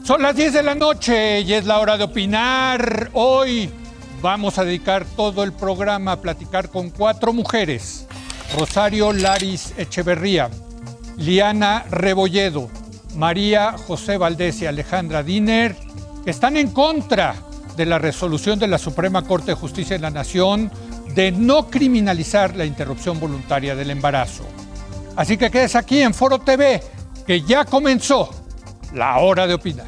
Son las 10 de la noche y es la hora de opinar. Hoy vamos a dedicar todo el programa a platicar con 4 mujeres. Rosario Laris Echeverría, Liana Rebolledo, María José Valdés y Alejandra Diner, que están en contra de la resolución de la Suprema Corte de Justicia de la Nación de no criminalizar la interrupción voluntaria del embarazo. Así que quedes aquí en Foro TV, que ya comenzó la hora de opinar.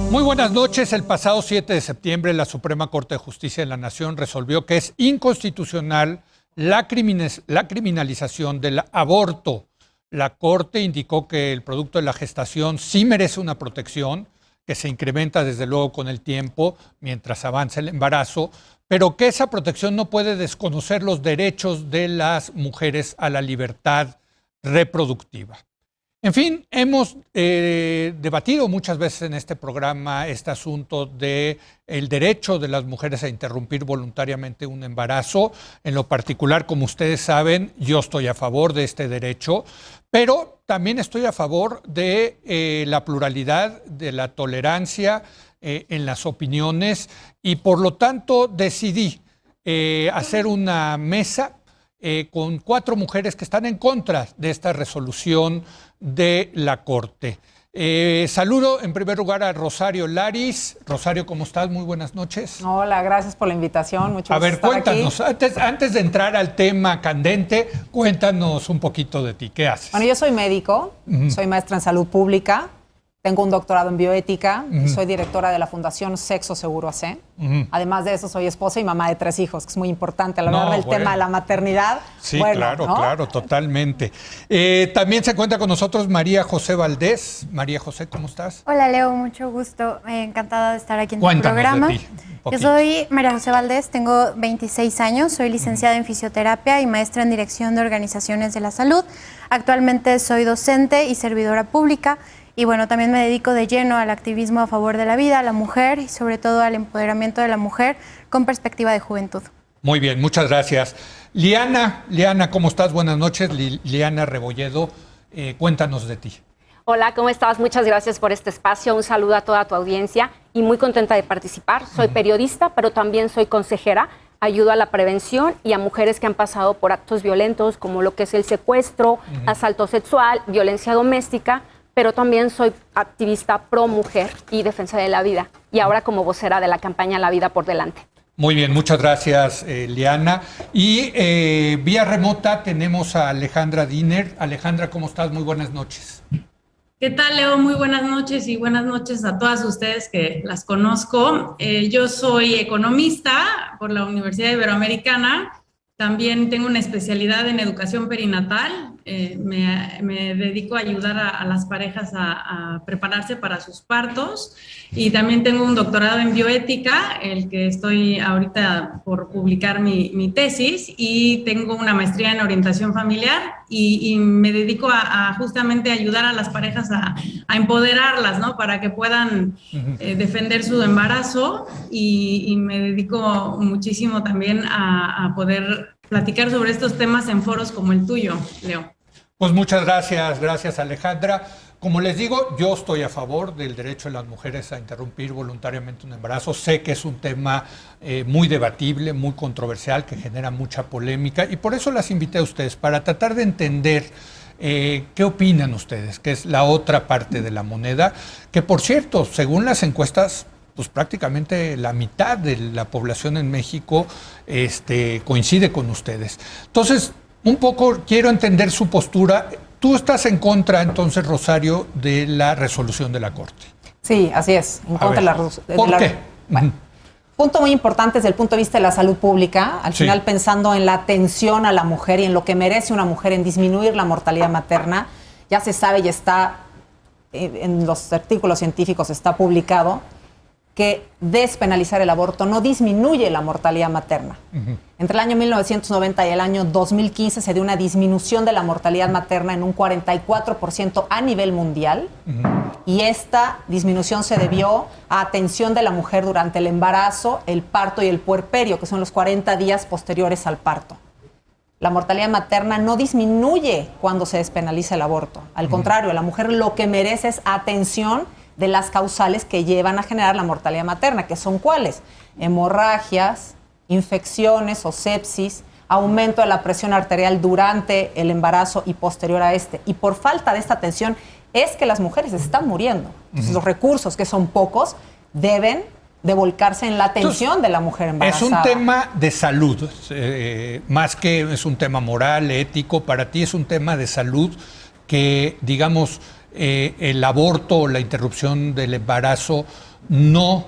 Muy buenas noches. El pasado 7 de septiembre la Suprema Corte de Justicia de la Nación resolvió que es inconstitucional la criminalización del aborto. La Corte indicó que el producto de la gestación sí merece una protección, que se incrementa desde luego con el tiempo mientras avanza el embarazo, pero que esa protección no puede desconocer los derechos de las mujeres a la libertad reproductiva. En fin, hemos debatido muchas veces en este programa este asunto del derecho de las mujeres a interrumpir voluntariamente un embarazo. En lo particular, como ustedes saben, yo estoy a favor de este derecho, pero también estoy a favor de la pluralidad, de la tolerancia en las opiniones y por lo tanto decidí hacer una mesa con 4 mujeres que están en contra de esta resolución de la Corte. Saludo en primer lugar a Rosario Laris. Rosario, ¿cómo estás? Muy buenas noches. Hola, gracias por la invitación. Mucho gusto. A ver, estar cuéntanos, antes de entrar al tema candente, cuéntanos un poquito de ti. ¿Qué haces? Bueno, yo soy médico, soy maestra en salud pública, tengo un doctorado en bioética, soy directora de la Fundación Sexo Seguro AC. Además de eso, soy esposa y mamá de 3 hijos, que es muy importante a la hora del tema de la maternidad. Sí, bueno, claro, ¿no? Claro, totalmente. También se cuenta con nosotros María José Valdés. María José, ¿cómo estás? Hola, Leo, mucho gusto. Encantada de estar aquí en tu programa. De ti, yo soy María José Valdés, tengo 26 años, soy licenciada en fisioterapia y maestra en dirección de organizaciones de la salud. Actualmente soy docente y servidora pública. Y bueno, también me dedico de lleno al activismo a favor de la vida, a la mujer y sobre todo al empoderamiento de la mujer con perspectiva de juventud. Muy bien, muchas gracias. Liana, ¿cómo estás? Buenas noches. Liana Rebolledo, cuéntanos de ti. Hola, ¿cómo estás? Muchas gracias por este espacio. Un saludo a toda tu audiencia y muy contenta de participar. Soy periodista, pero también soy consejera. Ayudo a la prevención y a mujeres que han pasado por actos violentos como lo que es el secuestro, asalto sexual, violencia doméstica, pero también soy activista pro mujer y defensa de la vida, y ahora como vocera de la campaña La Vida por Delante. Muy bien, muchas gracias, Liana. Y vía remota tenemos a Alejandra Diner. Alejandra, ¿cómo estás? Muy buenas noches. ¿Qué tal, Leo? Muy buenas noches y buenas noches a todas ustedes que las conozco. Yo soy economista por la Universidad Iberoamericana. También tengo una especialidad en educación perinatal. Me dedico a ayudar a las parejas a prepararse para sus partos. Y también tengo un doctorado en bioética, el que estoy ahorita por publicar mi tesis. Y tengo una maestría en orientación familiar. Y me dedico a justamente ayudar a las parejas a empoderarlas, ¿no? Para que puedan defender su embarazo. Y me dedico muchísimo también a poder platicar sobre estos temas en foros como el tuyo, Leo. Pues muchas gracias Alejandra. Como les digo, yo estoy a favor del derecho de las mujeres a interrumpir voluntariamente un embarazo. Sé que es un tema muy debatible, muy controversial, que genera mucha polémica y por eso las invité a ustedes, para tratar de entender qué opinan ustedes, que es la otra parte de la moneda, que por cierto, según las encuestas, pues prácticamente la mitad de la población en México coincide con ustedes. Entonces, un poco quiero entender su postura. Tú estás en contra, entonces, Rosario, de la resolución de la Corte. Sí, así es. En contra de la resolución. ¿Por qué? Bueno, punto muy importante desde el punto de vista de la salud pública. Al final, pensando en la atención a la mujer y en lo que merece una mujer, en disminuir la mortalidad materna, ya se sabe y está en los artículos científicos, está publicado, que despenalizar el aborto no disminuye la mortalidad materna. Entre el año 1990 y el año 2015 se dio una disminución de la mortalidad materna en un 44% a nivel mundial, y esta disminución se debió a atención de la mujer durante el embarazo, el parto y el puerperio, que son los 40 días posteriores al parto. La mortalidad materna no disminuye cuando se despenaliza el aborto. Al contrario, la mujer lo que merece es atención de las causales que llevan a generar la mortalidad materna, que son ¿cuáles? Hemorragias, infecciones o sepsis, aumento de la presión arterial durante el embarazo y posterior a este. Y por falta de esta atención es que las mujeres están muriendo. Entonces, los recursos, que son pocos, deben de volcarse en la atención de la mujer embarazada. Es un tema de salud, más que es un tema moral, ético, para ti es un tema de salud que, digamos, el aborto o la interrupción del embarazo no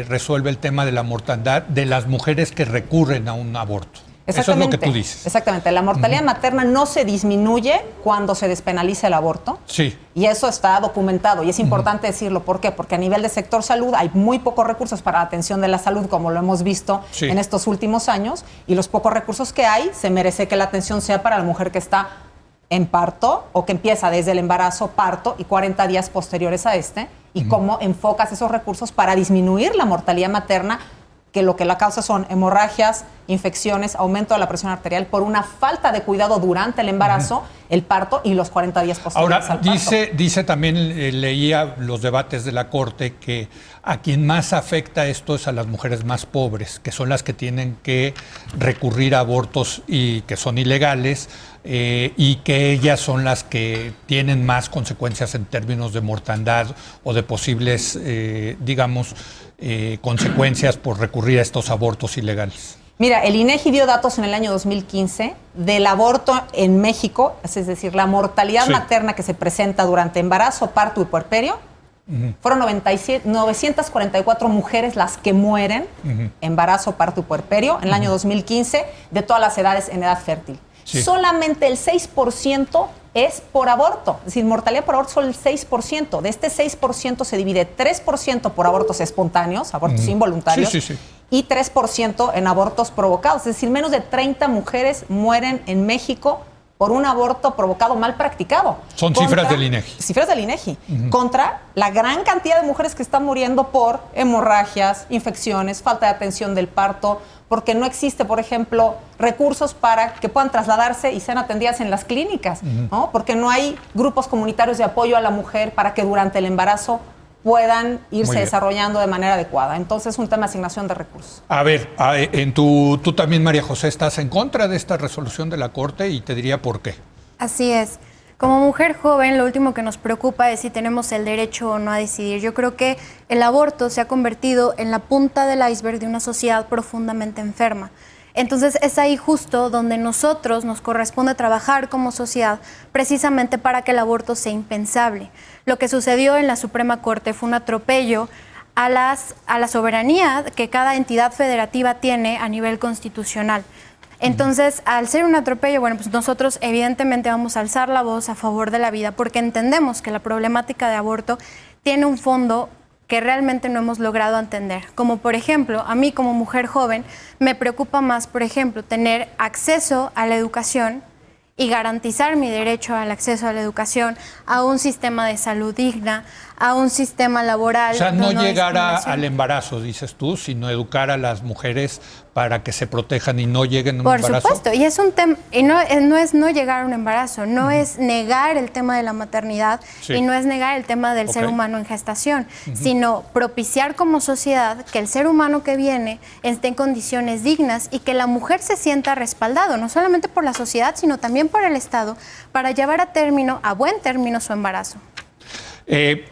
resuelve el tema de la mortandad de las mujeres que recurren a un aborto. Eso es lo que tú dices. Exactamente. La mortalidad materna no se disminuye cuando se despenaliza el aborto. Sí. Y eso está documentado. Y es importante decirlo. ¿Por qué? Porque a nivel de sector salud hay muy pocos recursos para la atención de la salud, como lo hemos visto en estos últimos años. Y los pocos recursos que hay, se merece que la atención sea para la mujer que está en parto o que empieza desde el embarazo, parto y 40 días posteriores a este. Y cómo enfocas esos recursos para disminuir la mortalidad materna, que lo que la causa son hemorragias, infecciones, aumento de la presión arterial por una falta de cuidado durante el embarazo, el parto y los 40 días posteriores al parto. Dice también, leía los debates de la Corte, que a quien más afecta esto es a las mujeres más pobres, que son las que tienen que recurrir a abortos y que son ilegales, y que ellas son las que tienen más consecuencias en términos de mortandad o de posibles, digamos, consecuencias por recurrir a estos abortos ilegales. Mira, el INEGI dio datos en el año 2015 del aborto en México, es decir, la mortalidad materna que se presenta durante embarazo, parto y puerperio. Fueron 944 mujeres las que mueren, embarazo, parto y puerperio, en el año 2015, de todas las edades en edad fértil. Solamente el 6% es por aborto, es decir, mortalidad por aborto solo el 6%. De este 6% se divide 3% por abortos espontáneos, abortos involuntarios, y 3% en abortos provocados. Es decir, menos de 30 mujeres mueren en México por un aborto provocado mal practicado. Son cifras del INEGI. Cifras del INEGI. Contra la gran cantidad de mujeres que están muriendo por hemorragias, infecciones, falta de atención del parto, porque no existe, por ejemplo, recursos para que puedan trasladarse y sean atendidas en las clínicas, ¿no? Porque no hay grupos comunitarios de apoyo a la mujer para que durante el embarazo puedan irse desarrollando de manera adecuada. Entonces es un tema de asignación de recursos. A ver, tú también, María José, estás en contra de esta resolución de la Corte y te diría por qué. Así es. Como mujer joven, lo último que nos preocupa es si tenemos el derecho o no a decidir. Yo creo que el aborto se ha convertido en la punta del iceberg de una sociedad profundamente enferma. Entonces es ahí justo donde nosotros nos corresponde trabajar como sociedad precisamente para que el aborto sea impensable. Lo que sucedió en la Suprema Corte fue un atropello a la soberanía que cada entidad federativa tiene a nivel constitucional. Entonces, al ser un atropello, bueno, pues nosotros evidentemente vamos a alzar la voz a favor de la vida porque entendemos que la problemática de aborto tiene un fondo que realmente no hemos logrado entender. Como por ejemplo, a mí como mujer joven me preocupa más, por ejemplo, tener acceso a la educación y garantizar mi derecho al acceso a la educación, a un sistema de salud digna, a un sistema laboral. O sea, no llegar al embarazo, dices tú, sino educar a las mujeres para que se protejan y no lleguen a un embarazo. Por supuesto, y es un tema, y no es no llegar a un embarazo, no es negar el tema de la maternidad y no es negar el tema del ser humano en gestación, sino propiciar como sociedad que el ser humano que viene esté en condiciones dignas y que la mujer se sienta respaldado, no solamente por la sociedad, sino también por el Estado, para llevar a buen término su embarazo.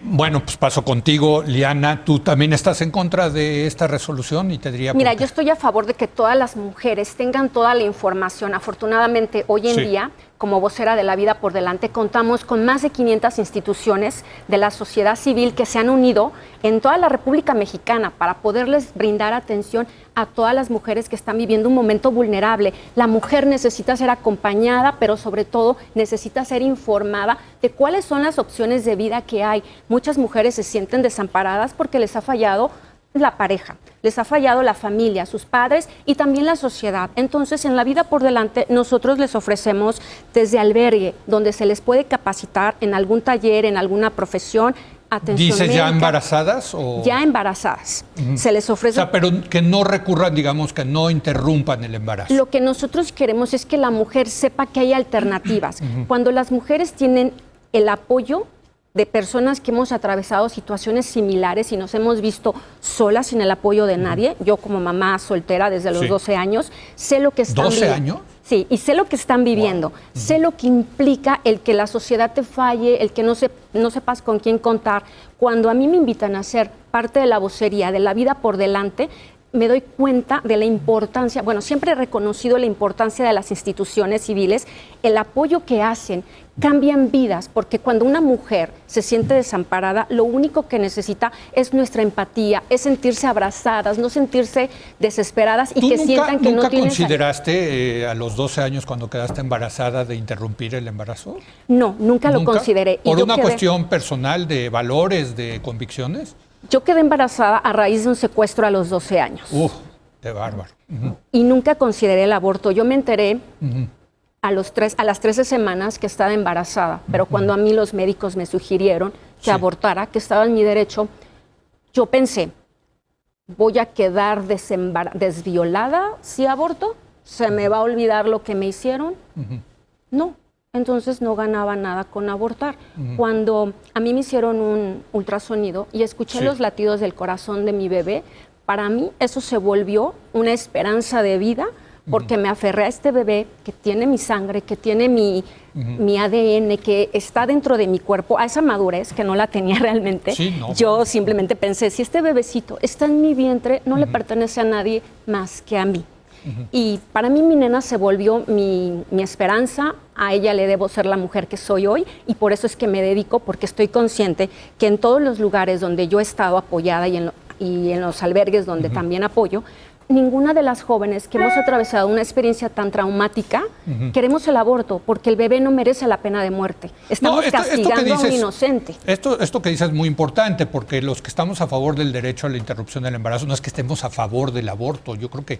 Bueno, pues paso contigo, Liana. Tú también estás en contra de esta resolución y te diría... Mira, yo estoy a favor de que todas las mujeres tengan toda la información. Afortunadamente, hoy en día, como vocera de La Vida por Delante, contamos con más de 500 instituciones de la sociedad civil que se han unido en toda la República Mexicana para poderles brindar atención a todas las mujeres que están viviendo un momento vulnerable. La mujer necesita ser acompañada, pero sobre todo necesita ser informada de cuáles son las opciones de vida que hay. Muchas mujeres se sienten desamparadas porque les ha fallado la pareja, les ha fallado la familia, sus padres y también la sociedad. Entonces, en La Vida por Delante, nosotros les ofrecemos desde albergue, donde se les puede capacitar en algún taller, en alguna profesión, atención ¿Dices médica. ya embarazadas? O... Ya embarazadas. Se les ofrece... O sea, pero que no recurran, digamos, que no interrumpan el embarazo. Lo que nosotros queremos es que la mujer sepa que hay alternativas. Cuando las mujeres tienen el apoyo de personas que hemos atravesado situaciones similares y nos hemos visto solas sin el apoyo de nadie. Yo como mamá soltera desde los 12 años, sé lo que están ¿12 años? Sí, y sé lo que están viviendo. Sé lo que implica el que la sociedad te falle, el que no sepas con quién contar. Cuando a mí me invitan a ser parte de la vocería de La Vida por Delante, me doy cuenta de la importancia, bueno, siempre he reconocido la importancia de las instituciones civiles, el apoyo que hacen, cambian vidas, porque cuando una mujer se siente desamparada, lo único que necesita es nuestra empatía, es sentirse abrazadas, no sentirse desesperadas y que sientan que no tienen... ¿Nunca consideraste a los 12 años cuando quedaste embarazada de interrumpir el embarazo? No, nunca lo consideré. ¿Por una cuestión personal de valores, de convicciones? Yo quedé embarazada a raíz de un secuestro a los 12 años. ¡Qué bárbaro! Y nunca consideré el aborto. Yo me enteré a las 13 semanas que estaba embarazada, pero cuando a mí los médicos me sugirieron que abortara, que estaba en mi derecho, yo pensé, ¿voy a quedar desviolada si aborto? ¿Se me va a olvidar lo que me hicieron? No. Entonces no ganaba nada con abortar. Cuando a mí me hicieron un ultrasonido y escuché los latidos del corazón de mi bebé, para mí eso se volvió una esperanza de vida, porque me aferré a este bebé que tiene mi sangre, que tiene mi ADN, que está dentro de mi cuerpo, a esa madurez que no la tenía realmente. Yo simplemente pensé, si este bebecito está en mi vientre, no le pertenece a nadie más que a mí. Y para mí mi nena se volvió mi esperanza, a ella le debo ser la mujer que soy hoy y por eso es que me dedico, porque estoy consciente que en todos los lugares donde yo he estado apoyada y en los albergues donde también apoyo, ninguna de las jóvenes que hemos atravesado una experiencia tan traumática queremos el aborto, porque el bebé no merece la pena de muerte. Estamos castigando a un inocente. Esto que dices es muy importante, porque los que estamos a favor del derecho a la interrupción del embarazo no es que estemos a favor del aborto. Yo creo que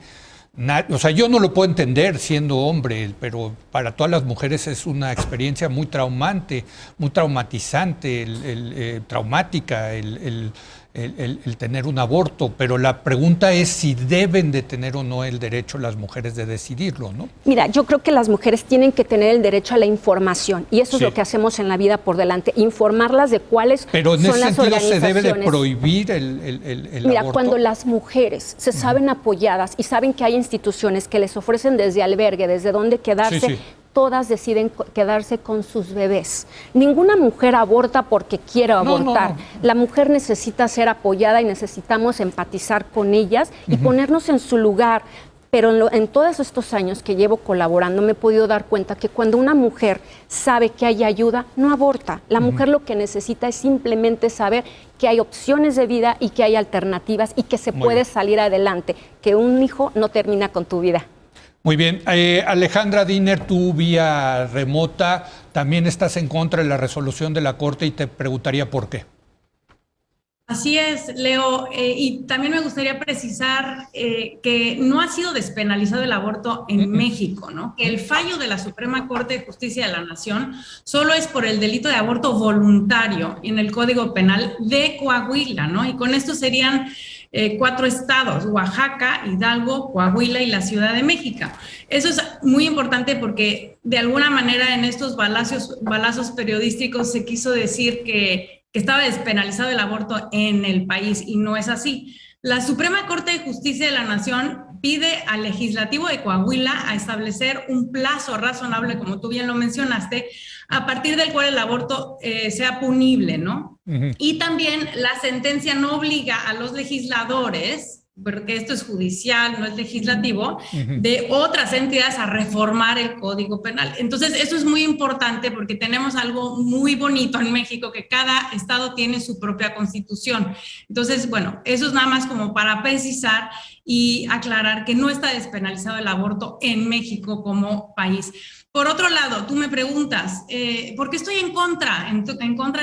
o sea, yo no lo puedo entender siendo hombre, pero para todas las mujeres es una experiencia muy traumante, muy traumatizante, traumática el tener un aborto, pero la pregunta es si deben de tener o no el derecho las mujeres de decidirlo, ¿no? Mira, yo creo que las mujeres tienen que tener el derecho a la información y eso es lo que hacemos en La Vida por Delante, informarlas de cuáles son las organizaciones. Pero en ese sentido se debe de prohibir el Mira, aborto. cuando las mujeres se saben apoyadas y saben que hay instituciones que les ofrecen desde albergue, desde dónde quedarse, todas deciden quedarse con sus bebés. Ninguna mujer aborta porque quiere abortar. La mujer necesita ser apoyada y necesitamos empatizar con ellas y ponernos en su lugar. Pero en todos estos años que llevo colaborando me he podido dar cuenta que cuando una mujer sabe que hay ayuda, no aborta. La mujer lo que necesita es simplemente saber que hay opciones de vida y que hay alternativas y que se puede salir adelante, que un hijo no termina con tu vida. Muy bien. Alejandra Diner, tú vía remota también estás en contra de la resolución de la Corte y te preguntaría por qué. Así es, Leo, y también me gustaría precisar que no ha sido despenalizado el aborto en México, ¿no? Que el fallo de la Suprema Corte de Justicia de la Nación solo es por el delito de aborto voluntario en el Código Penal de Coahuila, ¿no? Y con esto serían 4 estados, Oaxaca, Hidalgo, Coahuila y la Ciudad de México. Eso es muy importante porque de alguna manera en estos balazos periodísticos se quiso decir que estaba despenalizado el aborto en el país y no es así. La Suprema Corte de Justicia de la Nación pide al legislativo de Coahuila a establecer un plazo razonable, como tú bien lo mencionaste, a partir del cual el aborto sea punible, ¿no? Y también la sentencia no obliga a los legisladores, porque esto es judicial, no es legislativo, de otras entidades a reformar el Código Penal. Entonces, eso es muy importante porque tenemos algo muy bonito en México, que cada estado tiene su propia constitución. Entonces, bueno, eso es nada más como para precisar y aclarar que no está despenalizado el aborto en México como país. Por otro lado, tú me preguntas, ¿por qué estoy en contra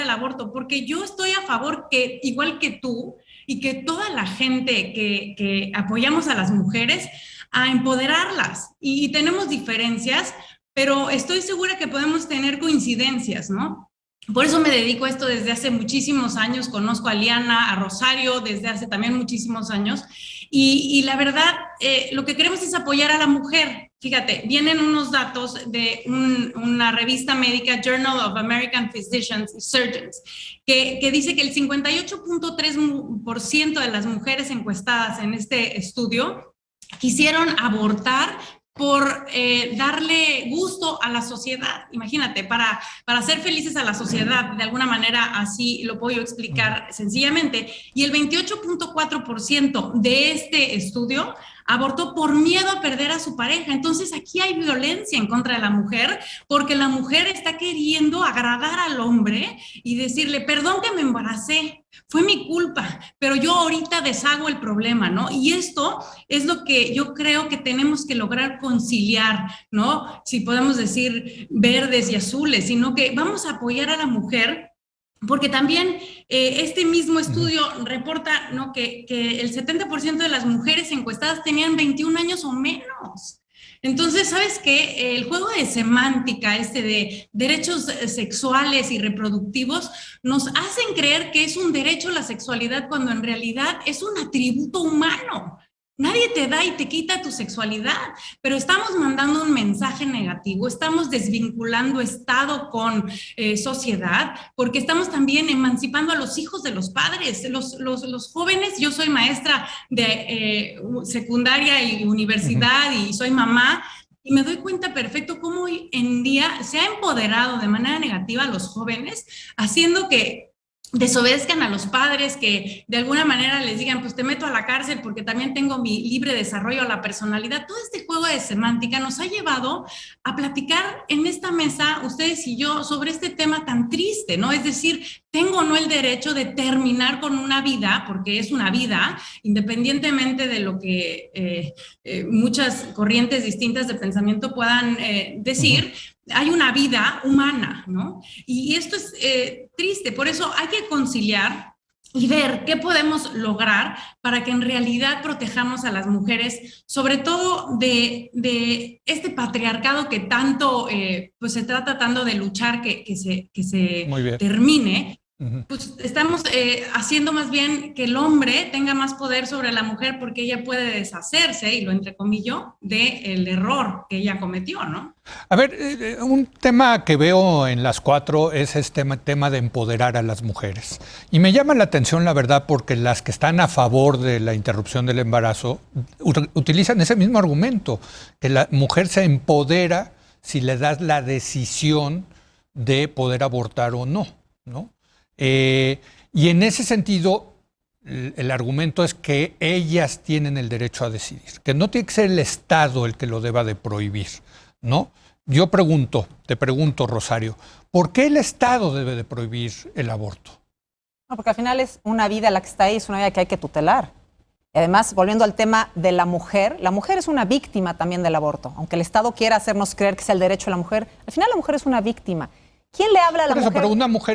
del aborto? Porque yo estoy a favor que, igual que tú, y que toda la gente que apoyamos a las mujeres, a empoderarlas. Y tenemos diferencias, pero estoy segura que podemos tener coincidencias, ¿no? Por eso me dedico a esto desde hace muchísimos años, conozco a Liana, a Rosario desde hace también muchísimos años, y la verdad, lo que queremos es apoyar a la mujer. Fíjate, vienen unos datos de una revista médica, Journal of American Physicians and Surgeons, que dice que el 58.3% de las mujeres encuestadas en este estudio quisieron abortar por darle gusto a la sociedad. Imagínate, para hacer felices a la sociedad, de alguna manera así lo puedo explicar sencillamente. Y el 28.4% de este estudio abortó por miedo a perder a su pareja. Entonces aquí hay violencia en contra de la mujer, porque la mujer está queriendo agradar al hombre y decirle, perdón que me embaracé, fue mi culpa, pero yo ahorita deshago el problema, ¿no? Y esto es lo que yo creo que tenemos que lograr conciliar, ¿no? Si podemos decir verdes y azules, sino que vamos a apoyar a la mujer. Porque también este mismo estudio reporta, ¿no?, que el 70% de las mujeres encuestadas tenían 21 años o menos. Entonces, ¿sabes qué? El juego de semántica, de derechos sexuales y reproductivos, nos hacen creer que es un derecho la sexualidad cuando en realidad es un atributo humano. Nadie te da y te quita tu sexualidad, pero estamos mandando un mensaje negativo, estamos desvinculando Estado con sociedad, porque estamos también emancipando a los hijos de los padres, los jóvenes. Yo soy maestra de secundaria y universidad y soy mamá, y me doy cuenta perfecto cómo hoy en día se ha empoderado de manera negativa a los jóvenes, haciendo que desobedezcan a los padres, que de alguna manera les digan, pues te meto a la cárcel porque también tengo mi libre desarrollo a la personalidad. Todo este juego de semántica nos ha llevado a platicar en esta mesa, ustedes y yo, sobre este tema tan triste, ¿no? Es decir, tengo o no el derecho de terminar con una vida, porque es una vida, independientemente de lo que muchas corrientes distintas de pensamiento puedan decir. Hay una vida humana, ¿no? Y esto es triste, por eso hay que conciliar y ver qué podemos lograr para que en realidad protejamos a las mujeres, sobre todo de este patriarcado que tanto pues se está tratando de luchar que se termine. Pues estamos haciendo más bien que el hombre tenga más poder sobre la mujer, porque ella puede deshacerse, y lo entrecomillo, del error que ella cometió, ¿no? A ver, un tema que veo en las cuatro es este tema de empoderar a las mujeres. Y me llama la atención, la verdad, porque las que están a favor de la interrupción del embarazo utilizan ese mismo argumento, que la mujer se empodera si le das la decisión de poder abortar o no, ¿no? Y en ese sentido, el argumento es que ellas tienen el derecho a decidir, que no tiene que ser el Estado el que lo deba de prohibir, ¿no? Yo te pregunto, Rosario, ¿por qué el Estado debe de prohibir el aborto? No, porque al final es una vida la que está ahí, es una vida que hay que tutelar. Y además, volviendo al tema de la mujer es una víctima también del aborto. Aunque el Estado quiera hacernos creer que es el derecho de la mujer, al final la mujer es una víctima. ¿Quién le habla a la mujer? Pero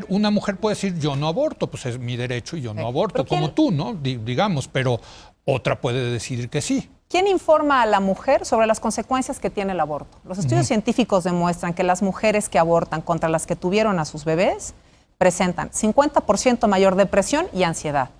una mujer puede decir, yo no aborto, pues es mi derecho y yo no aborto, como tú, ¿no? Digamos, pero otra puede decidir que sí. ¿Quién informa a la mujer sobre las consecuencias que tiene el aborto? Los estudios científicos demuestran que las mujeres que abortan contra las que tuvieron a sus bebés presentan 50% mayor depresión y ansiedad.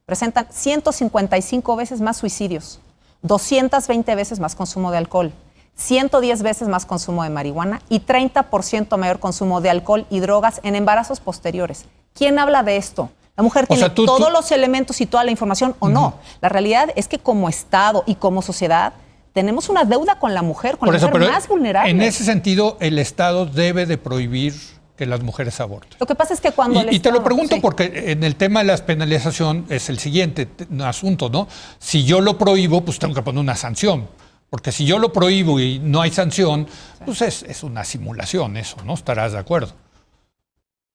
Presentan 155 veces más suicidios, 220 veces más consumo de alcohol, 110 veces más consumo de marihuana y 30% mayor consumo de alcohol y drogas en embarazos posteriores. ¿Quién habla de esto? ¿La mujer tiene todos los elementos y toda la información o no? La realidad es que como Estado y como sociedad tenemos una deuda con la mujer, con la mujer más vulnerable. En ese sentido, el Estado debe de prohibir que las mujeres aborten. Lo que pasa es que cuando y te lo pregunto porque en el tema de la penalización es el siguiente asunto, ¿no? Si yo lo prohíbo, pues tengo que poner una sanción. Porque si yo lo prohíbo y no hay sanción, pues es una simulación eso, ¿no? ¿Estarás de acuerdo?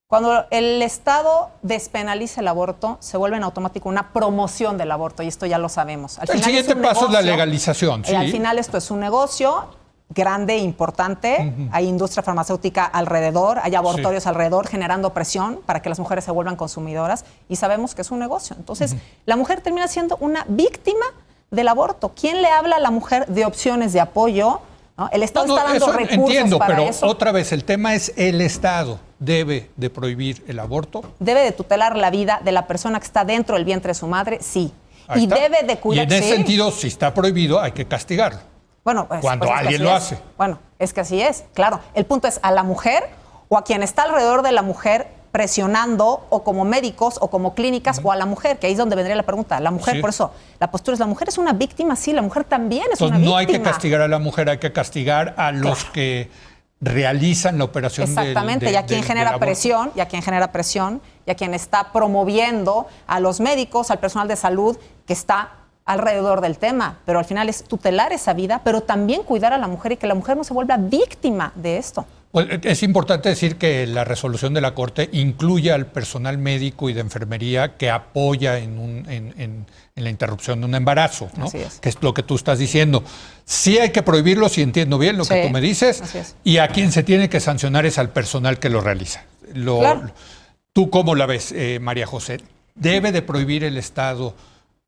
Cuando el Estado despenaliza el aborto, se vuelve en automático una promoción del aborto, y esto ya lo sabemos. El siguiente paso es la legalización. Sí. Al final esto es un negocio, grande e importante. Hay industria farmacéutica alrededor, hay abortorios alrededor generando presión para que las mujeres se vuelvan consumidoras y sabemos que es un negocio. Entonces, la mujer termina siendo una víctima del aborto. ¿Quién le habla a la mujer de opciones de apoyo? ¿No? El Estado está dando recursos entiendo, para pero eso. Otra vez, el tema es el Estado debe de prohibir el aborto. Debe de tutelar la vida de la persona que está dentro del vientre de su madre, sí. Ahí y está. debe de cuidar. Y en ese sentido, si está prohibido, hay que castigarlo. Bueno, cuando es que alguien así lo es. hace. Bueno, es que así es, claro. El punto es a la mujer o a quien está alrededor de la mujer presionando, o como médicos o como clínicas, o a la mujer, que ahí es donde vendría la pregunta. La mujer, por eso, la postura es, ¿la mujer es una víctima? Sí, la mujer también es una víctima. No hay que castigar a la mujer, hay que castigar a los que realizan la operación. Exactamente, y a quien genera presión, y a quien genera presión, y a quien está promoviendo a los médicos, al personal de salud que está alrededor del tema. Pero al final es tutelar esa vida, pero también cuidar a la mujer y que la mujer no se vuelva víctima de esto. Pues es importante decir que la resolución de la Corte incluye al personal médico y de enfermería que apoya en la interrupción de un embarazo, ¿no? Así es. Que es lo que tú estás diciendo. Sí hay que prohibirlo, si entiendo bien lo que tú me dices, así es. Y a quien se tiene que sancionar es al personal que lo realiza. Claro. ¿Tú cómo la ves, María José? ¿Debe de prohibir el Estado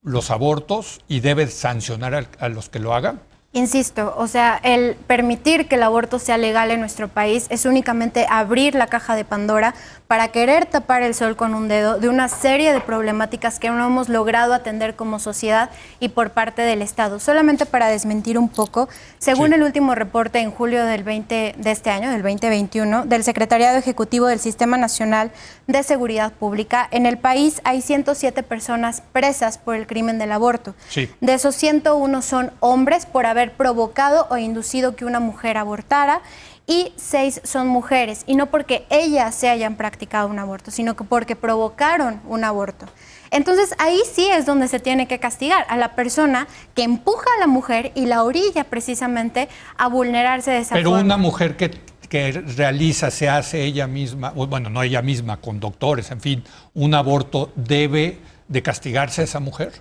los abortos y debe sancionar a los que lo hagan? Insisto, o sea, el permitir que el aborto sea legal en nuestro país es únicamente abrir la caja de Pandora para querer tapar el sol con un dedo de una serie de problemáticas que no hemos logrado atender como sociedad y por parte del Estado. Solamente para desmentir un poco, según el último reporte en julio de este año, del 2021, del Secretariado Ejecutivo del Sistema Nacional de Seguridad Pública, en el país hay 107 personas presas por el crimen del aborto. Sí. De esos 101 son hombres por haber provocado o inducido que una mujer abortara, y 6 son mujeres, y no porque ellas se hayan practicado un aborto, sino que porque provocaron un aborto. Entonces ahí sí es donde se tiene que castigar a la persona que empuja a la mujer y la orilla precisamente a vulnerarse de esa forma. Pero una mujer que realiza, se hace ella misma, bueno, no ella misma, con doctores, en fin, un aborto, ¿debe de castigarse a esa mujer?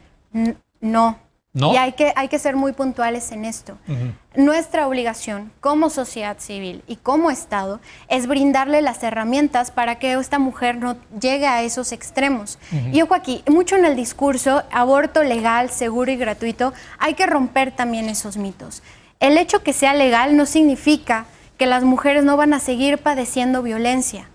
No. ¿No? Y hay que ser muy puntuales en esto. Nuestra obligación como sociedad civil y como Estado es brindarle las herramientas para que esta mujer no llegue a esos extremos. Y ojo aquí, mucho en el discurso, aborto legal, seguro y gratuito, hay que romper también esos mitos. El hecho que sea legal no significa que las mujeres no van a seguir padeciendo violencia.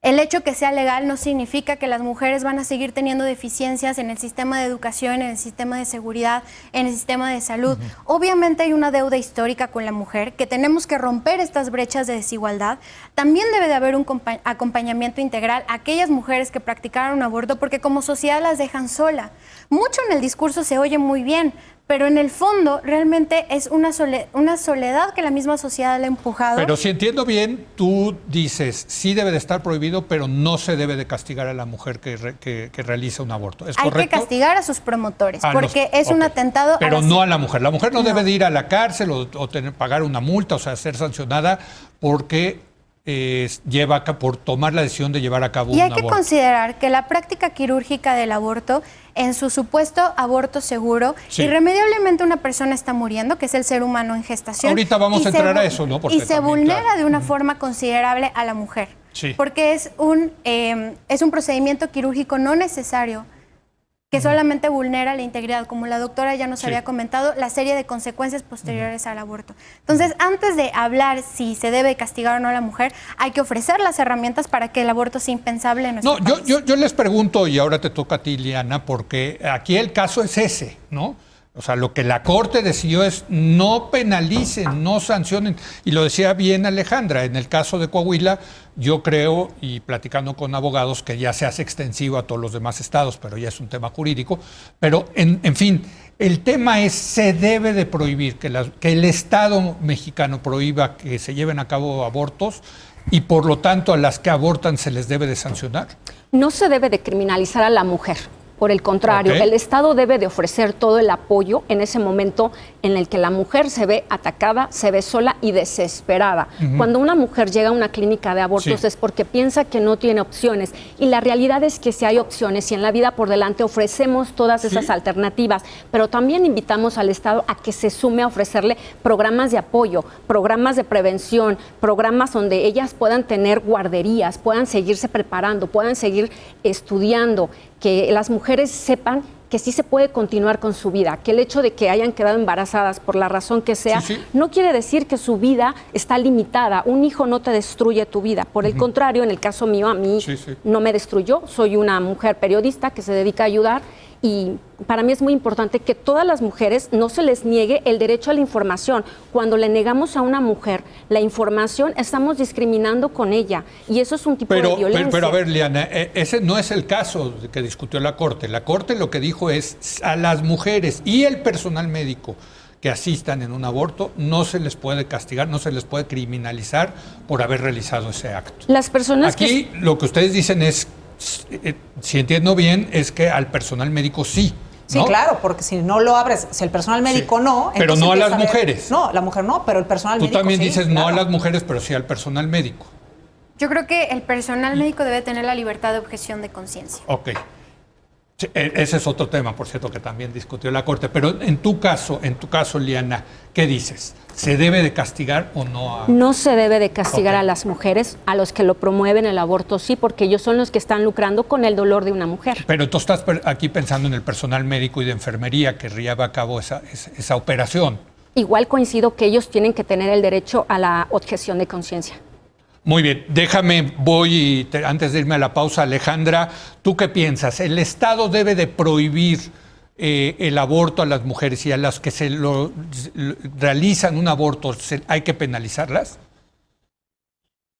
El hecho que sea legal no significa que las mujeres van a seguir teniendo deficiencias en el sistema de educación, en el sistema de seguridad, en el sistema de salud. Obviamente hay una deuda histórica con la mujer, que tenemos que romper estas brechas de desigualdad. También debe de haber un acompañamiento integral a aquellas mujeres que practicaron un aborto, porque como sociedad las dejan sola. Mucho en el discurso se oye muy bien, pero en el fondo realmente es una soledad que la misma sociedad le ha empujado. Pero si entiendo bien, tú dices, sí debe de estar prohibido, pero no se debe de castigar a la mujer que realiza un aborto. ¿Es correcto? Hay que castigar a sus promotores, porque es un atentado a Pero no a la mujer. La mujer no debe de ir a la cárcel o pagar una multa, o sea, ser sancionada porque por tomar la decisión de llevar a cabo un aborto. Y hay que considerar que la práctica quirúrgica del aborto, en su supuesto aborto seguro, irremediablemente una persona está muriendo, que es el ser humano en gestación. Ahorita vamos a entrar a eso, ¿no? Porque y se vulnera de una forma considerable a la mujer. Sí. Porque es un procedimiento quirúrgico no necesario, que solamente vulnera la integridad, como la doctora ya nos había comentado, la serie de consecuencias posteriores al aborto. Entonces, antes de hablar si se debe castigar o no a la mujer, hay que ofrecer las herramientas para que el aborto sea impensable en nuestro país. Yo les pregunto, y ahora te toca a ti, Liana, porque aquí el caso es ese, ¿no? O sea, lo que la Corte decidió es no penalicen, no sancionen. Y lo decía bien Alejandra, en el caso de Coahuila, yo creo, y platicando con abogados, que ya se hace extensivo a todos los demás estados, pero ya es un tema jurídico. Pero, en fin, el tema es, se debe de prohibir que el Estado mexicano prohíba que se lleven a cabo abortos y, por lo tanto, a las que abortan se les debe de sancionar. No se debe de criminalizar a la mujer. Por el contrario, el Estado debe de ofrecer todo el apoyo en ese momento en el que la mujer se ve atacada, se ve sola y desesperada. Cuando una mujer llega a una clínica de abortos es porque piensa que no tiene opciones, y la realidad es que sí hay opciones, y en la vida por delante ofrecemos todas esas alternativas, pero también invitamos al Estado a que se sume a ofrecerle programas de apoyo, programas de prevención, programas donde ellas puedan tener guarderías, puedan seguirse preparando, puedan seguir estudiando, que las mujeres sepan que sí se puede continuar con su vida, que el hecho de que hayan quedado embarazadas por la razón que sea, no quiere decir que su vida está limitada. Un hijo no te destruye tu vida. Por el contrario, en el caso mío, a mí no me destruyó. Soy una mujer periodista que se dedica a ayudar, y para mí es muy importante que todas las mujeres no se les niegue el derecho a la información. Cuando le negamos a una mujer la información, estamos discriminando con ella, y eso es un tipo de violencia. Pero a ver, Liana, ese no es el caso que discutió la Corte. La Corte lo que dijo es: a las mujeres y el personal médico que asistan en un aborto no se les puede castigar, no se les puede criminalizar por haber realizado ese acto. Las personas Aquí lo que ustedes dicen es, si entiendo bien, es que al personal médico sí. Sí, claro, porque si no lo abres, si el personal médico no... Pero no a las mujeres. No, la mujer no, pero el personal médico sí. Tú también dices no a las mujeres, pero sí al personal médico. Yo creo que el personal médico debe tener la libertad de objeción de conciencia. Ok. Ese es otro tema, por cierto, que también discutió la Corte. Pero en tu caso, Liana, ¿qué dices? ¿Se debe de castigar o no? No se debe de castigar a las mujeres, a los que lo promueven el aborto sí, porque ellos son los que están lucrando con el dolor de una mujer. Pero tú estás aquí pensando en el personal médico y de enfermería que lleva a cabo esa operación. Igual coincido que ellos tienen que tener el derecho a la objeción de conciencia. Muy bien, antes de irme a la pausa, Alejandra, ¿tú qué piensas? ¿El Estado debe de prohibir el aborto a las mujeres, y a las que realizan un aborto hay que penalizarlas?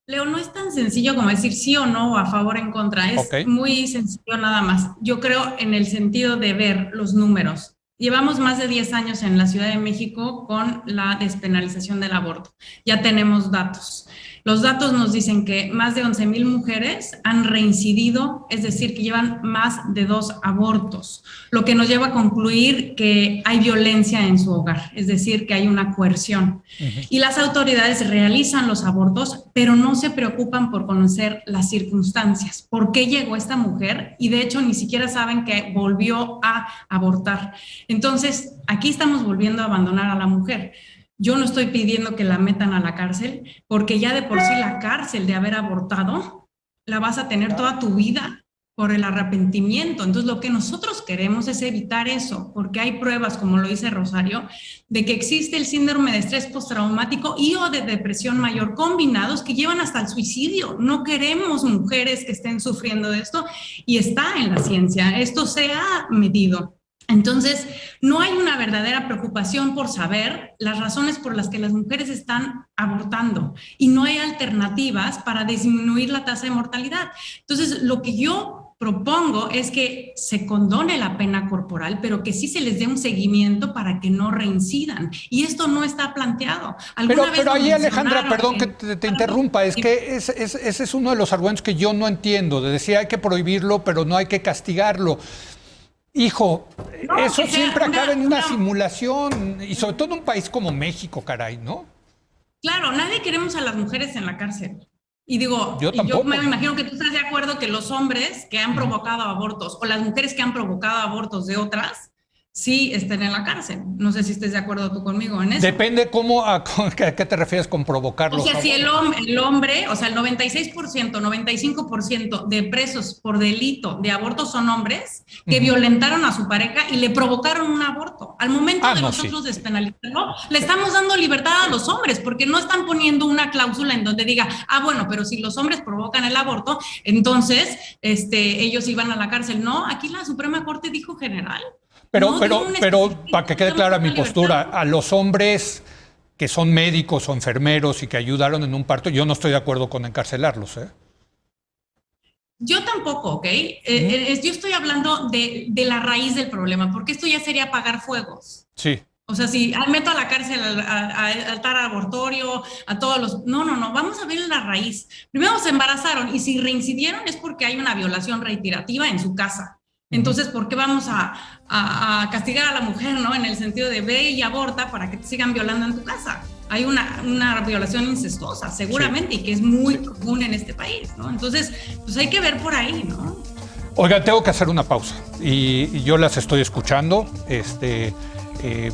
Leo, no es tan sencillo como decir sí o no, o a favor o en contra. Es muy sencillo nada más. Yo creo en el sentido de ver los números. Llevamos más de 10 años en la Ciudad de México con la despenalización del aborto. Ya tenemos datos. Los datos nos dicen que más de 11,000 mujeres han reincidido, es decir, que llevan más de 2 abortos, lo que nos lleva a concluir que hay violencia en su hogar, es decir, que hay una coerción. Y las autoridades realizan los abortos, pero no se preocupan por conocer las circunstancias, por qué llegó esta mujer, y de hecho ni siquiera saben que volvió a abortar. Entonces, aquí estamos volviendo a abandonar a la mujer. Yo no estoy pidiendo que la metan a la cárcel, porque ya de por sí la cárcel de haber abortado la vas a tener toda tu vida por el arrepentimiento. Entonces, lo que nosotros queremos es evitar eso, porque hay pruebas, como lo dice Rosario, de que existe el síndrome de estrés postraumático y o de depresión mayor combinados que llevan hasta el suicidio. No queremos mujeres que estén sufriendo de esto, y está en la ciencia, esto se ha medido. Entonces, no hay una verdadera preocupación por saber las razones por las que las mujeres están abortando, y no hay alternativas para disminuir la tasa de mortalidad. Entonces, lo que yo propongo es que se condone la pena corporal, pero que sí se les dé un seguimiento para que no reincidan. Y esto no está planteado. Pero ahí, Alejandra, perdón que te interrumpa, es que ese es uno de los argumentos que yo no entiendo, de decir hay que prohibirlo, pero no hay que castigarlo. Hijo, no, eso siempre acaba en una simulación, y sobre todo en un país como México, caray, ¿no? Claro, nadie queremos a las mujeres en la cárcel. Y digo, yo me imagino que tú estás de acuerdo que los hombres que han provocado abortos, o las mujeres que han provocado abortos de otras, sí estén en la cárcel. No sé si estés de acuerdo tú conmigo en eso. Depende ¿a qué te refieres con provocarlo? O sea, si el hombre, o sea, el 96%, 95% de presos por delito de aborto son hombres que violentaron a su pareja y le provocaron un aborto. Al momento de nosotros despenalizarlo, le estamos dando libertad a los hombres, porque no están poniendo una cláusula en donde diga, bueno, pero si los hombres provocan el aborto, entonces ellos iban a la cárcel. No, aquí la Suprema Corte dijo general. Pero para que quede clara mi postura, a los hombres que son médicos o enfermeros y que ayudaron en un parto, yo no estoy de acuerdo con encarcelarlos, ¿eh? Yo tampoco, ¿ok? Yo estoy hablando de la raíz del problema, porque esto ya sería apagar fuegos. Sí. O sea, si meto a la cárcel al tal abortorio, a todos los... No, vamos a ver la raíz. Primero se embarazaron, y si reincidieron es porque hay una violación reiterativa en su casa. Entonces, ¿por qué vamos a castigar a la mujer, ¿no? En el sentido de ve y aborta para que te sigan violando en tu casa. Hay una violación incestuosa, seguramente, y que es muy común en este país, ¿no? Entonces, pues hay que ver por ahí, ¿no? Oiga, tengo que hacer una pausa y yo las estoy escuchando.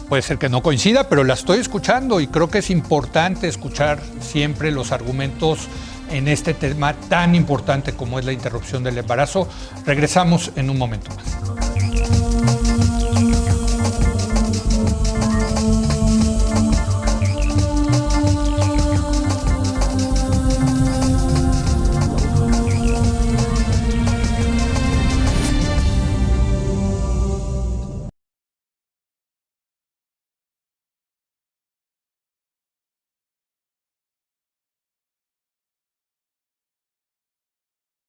Puede ser que no coincida, pero la estoy escuchando y creo que es importante escuchar siempre los argumentos en este tema tan importante como es la interrupción del embarazo. Regresamos en un momento más.